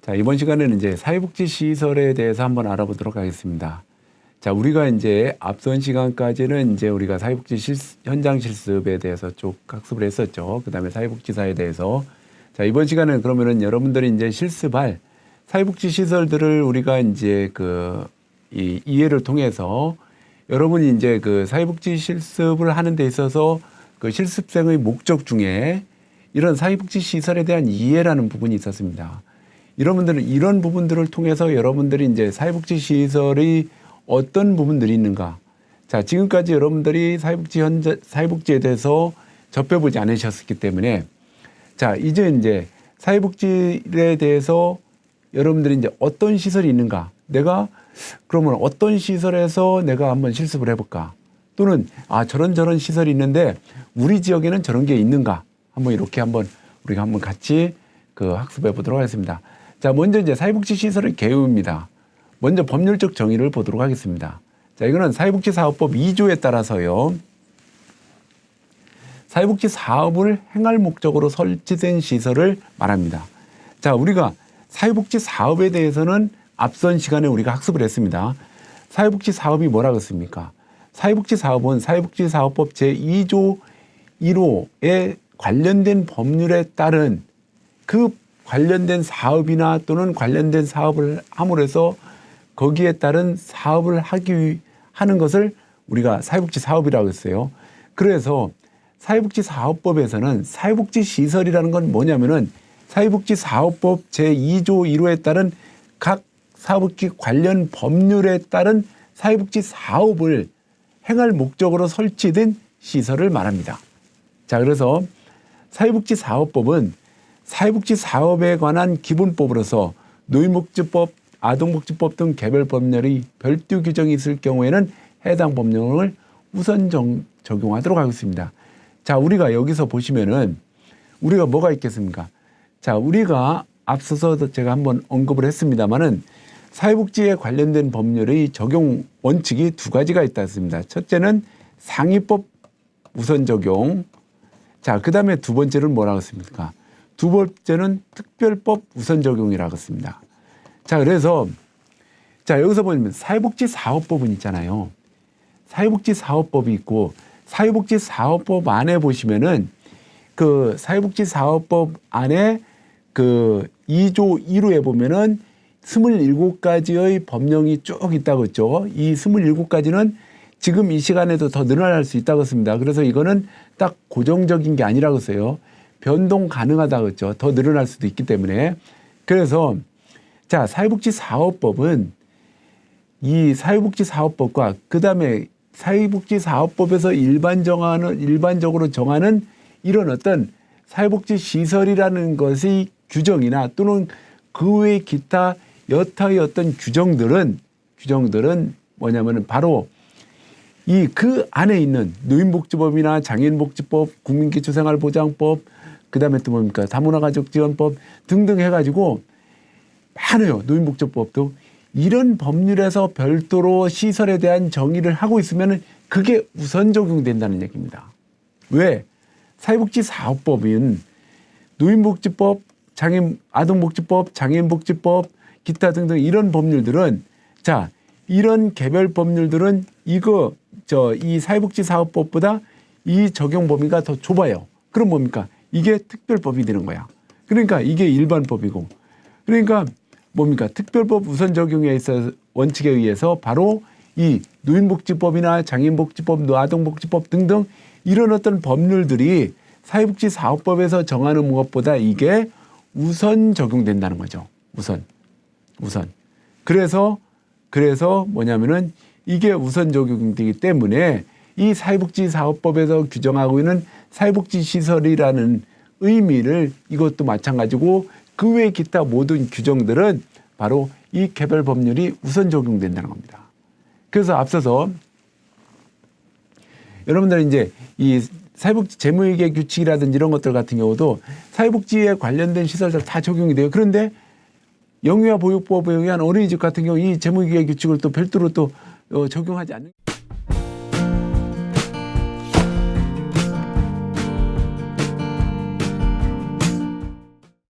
자, 이번 시간에는 이제 사회복지 시설에 대해서 한번 알아보도록 하겠습니다. 자, 우리가 이제 앞선 시간까지는 이제 우리가 사회복지 현장 실습에 대해서 쭉 학습을 했었죠. 그 다음에 사회복지사에 대해서. 자, 이번 시간에는 그러면은 여러분들이 이제 실습할 사회복지 시설들을 우리가 이제 이 이해를 통해서 여러분이 이제 그 사회복지 실습을 하는 데 있어서 그 실습생의 목적 중에 이런 사회복지 시설에 대한 이해라는 부분이 있었습니다. 여러분들은 이런 부분들을 통해서 여러분들이 이제 사회복지 시설의 어떤 부분들이 있는가. 자, 지금까지 여러분들이 사회복지에 대해서 접해보지 않으셨기 때문에 자, 이제 사회복지에 대해서 여러분들이 이제 어떤 시설이 있는가. 내가 그러면 어떤 시설에서 내가 한번 실습을 해볼까. 또는 저런 시설이 있는데 우리 지역에는 저런 게 있는가. 한번 이렇게 우리가 한번 같이 학습해 보도록 하겠습니다. 자, 먼저 이제 사회복지 시설의 개요입니다. 먼저 법률적 정의를 보도록 하겠습니다. 자, 이거는 사회복지사업법 2조에 따라서요. 사회복지 사업을 행할 목적으로 설치된 시설을 말합니다. 자, 우리가 사회복지 사업에 대해서는 앞선 시간에 우리가 학습을 했습니다. 사회복지 사업이 뭐라고 했습니까? 사회복지 사업은 사회복지사업법 제2조 1호에 관련된 법률에 따른 그 관련된 사업이나 또는 관련된 사업을 함으로 해서 거기에 따른 사업을 하는 것을 우리가 사회복지 사업이라고 했어요. 그래서 사회복지 사업법에서는 사회복지 시설이라는 건 뭐냐면은 사회복지 사업법 제2조 1호에 따른 각 사회복지 관련 법률에 따른 사회복지 사업을 행할 목적으로 설치된 시설을 말합니다. 자, 그래서 사회복지 사업법은 사회복지 사업에 관한 기본법으로서 노인복지법, 아동복지법 등 개별 법률이 별도 규정이 있을 경우에는 해당 법령을 우선 적용하도록 하겠습니다. 자, 우리가 여기서 보시면은 우리가 뭐가 있겠습니까? 자, 우리가 앞서서 제가 한번 언급을 했습니다만은 사회복지에 관련된 법률의 적용 원칙이 두 가지가 있다 했습니다. 첫째는 상위법 우선 적용. 자, 그 다음에 두 번째는 뭐라고 했습니까? 두 번째는 특별법 우선 적용이라고 했습니다. 자, 그래서 자, 여기서 보면 사회복지 사업법은 있잖아요. 사회복지 사업법이 있고 사회복지 사업법 안에 보시면은 그 사회복지 사업법 안에 그 2조 1호에 보면은 27가지의 법령이 쭉 있다고 했죠. 이 27가지는 지금 이 시간에도 더 늘어날 수 있다고 했습니다. 그래서 이거는 딱 고정적인 게 아니라고 했어요. 변동 가능하다고 했죠. 더 늘어날 수도 있기 때문에. 그래서 자, 사회복지 사업법은 이 사회복지 사업법과 그다음에 사회복지 사업법에서 일반적으로 정하는 이런 어떤 사회복지 시설이라는 것의 규정이나 또는 그 외의 기타 여타의 어떤 규정들은 뭐냐면은 바로 그 안에 있는 노인복지법이나 장애인복지법, 국민기초생활보장법, 그 다음에 또 뭡니까? 다문화가족지원법 등등 해가지고 많아요. 노인복지법도. 이런 법률에서 별도로 시설에 대한 정의를 하고 있으면 그게 우선 적용된다는 얘기입니다. 왜? 사회복지사업법인 노인복지법, 아동복지법, 장애인복지법, 기타 등등 이런 법률들은 자, 이런 개별 법률들은 이 사회복지사업법보다 이 적용 범위가 더 좁아요. 그럼 뭡니까? 이게 특별법이 되는 거야. 그러니까 이게 일반법이고. 그러니까 뭡니까? 특별법 우선 적용에 있어서 원칙에 의해서 바로 이 노인복지법이나 장애인복지법, 아동복지법 등등 이런 어떤 법률들이 사회복지사업법에서 정하는 것보다 이게 우선 적용된다는 거죠. 우선. 그래서 뭐냐면은 이게 우선 적용되기 때문에 이 사회복지사업법에서 규정하고 있는 사회복지시설이라는 의미를 이것도 마찬가지고 그 외 기타 모든 규정들은 바로 이 개별 법률이 우선 적용된다는 겁니다. 그래서 앞서서 여러분들은 이제 이 사회복지 재무회계 규칙이라든지 이런 것들 같은 경우도 사회복지에 관련된 시설들 다 적용이 돼요. 그런데 영유아 보육법에 의한 어린이집 같은 경우 이 재무회계 규칙을 또 별도로 또 적용하지 않는